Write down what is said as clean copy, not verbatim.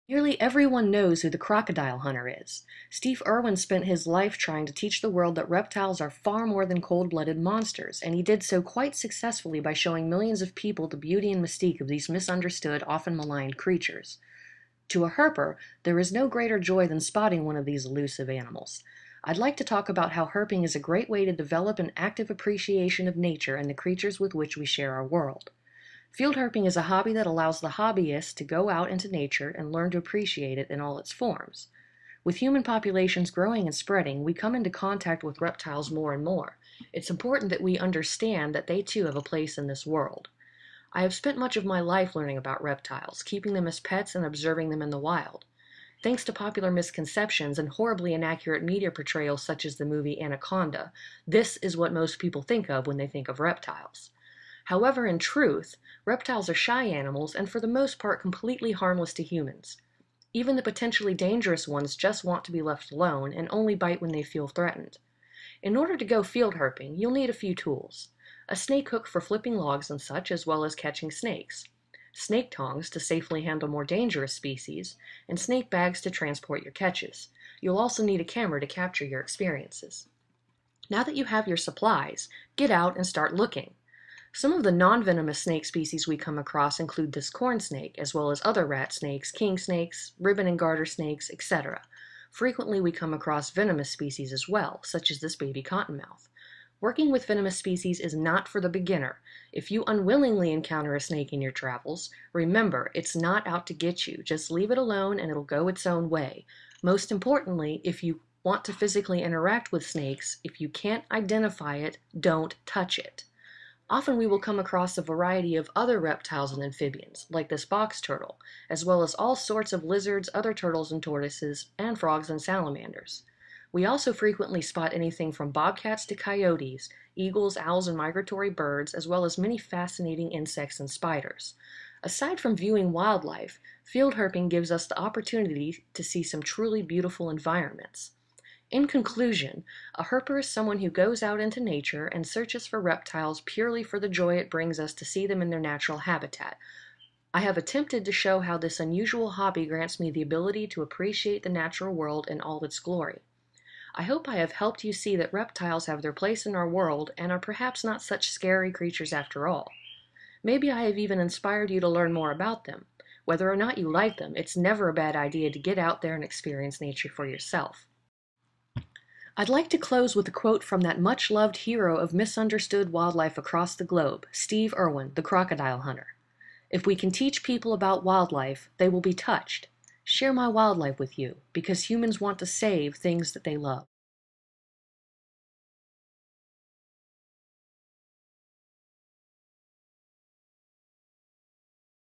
Nearly everyone knows who the crocodile hunter is. Steve Irwin spent his life trying to teach the world that reptiles are far more than cold-blooded monsters, and he did so quite successfully by showing millions of people the beauty and mystique of these misunderstood, often maligned creatures. To a herper, there is no greater joy than spotting one of these elusive animals. I'd like to talk about how herping is a great way to develop an active appreciation of nature and the creatures with which we share our world. Field herping is a hobby that allows the hobbyist to go out into nature and learn to appreciate it in all its forms. With human populations growing and spreading, we come into contact with reptiles more and more. It's important that we understand that they too have a place in this world. I have spent much of my life learning about reptiles, keeping them as pets and observing them in the wild. Thanks to popular misconceptions and horribly inaccurate media portrayals such as the movie Anaconda, this is what most people think of when they think of reptiles. However, in truth, reptiles are shy animals and for the most part completely harmless to humans. Even the potentially dangerous ones just want to be left alone and only bite when they feel threatened. In order to go field herping, you'll need a few tools. A snake hook for flipping logs and such, as well as catching snakes. Snake tongs to safely handle more dangerous species, and snake bags to transport your catches. You'll also need a camera to capture your experiences. Now that you have your supplies, get out and start looking. Some of the non-venomous snake species we come across include this corn snake, as well as other rat snakes, king snakes, ribbon and garter snakes, etc. Frequently we come across venomous species as well, such as this baby cottonmouth. Working with venomous species is not for the beginner. If you unwillingly encounter a snake in your travels, remember, it's not out to get you. Just leave it alone and it'll go its own way. Most importantly, if you want to physically interact with snakes, if you can't identify it, don't touch it. Often we will come across a variety of other reptiles and amphibians, like this box turtle, as well as all sorts of lizards, other turtles and tortoises, and frogs and salamanders. We also frequently spot anything from bobcats to coyotes, eagles, owls, and migratory birds, as well as many fascinating insects and spiders. Aside from viewing wildlife, field herping gives us the opportunity to see some truly beautiful environments. In conclusion, a herper is someone who goes out into nature and searches for reptiles purely for the joy it brings us to see them in their natural habitat. I have attempted to show how this unusual hobby grants me the ability to appreciate the natural world in all its glory. I hope I have helped you see that reptiles have their place in our world and are perhaps not such scary creatures after all. Maybe I have even inspired you to learn more about them. Whether or not you like them, it's never a bad idea to get out there and experience nature for yourself. I'd like to close with a quote from that much-loved hero of misunderstood wildlife across the globe, Steve Irwin, the crocodile hunter. If we can teach people about wildlife, they will be touched. Share my wildlife with you, because humans want to save things that they love.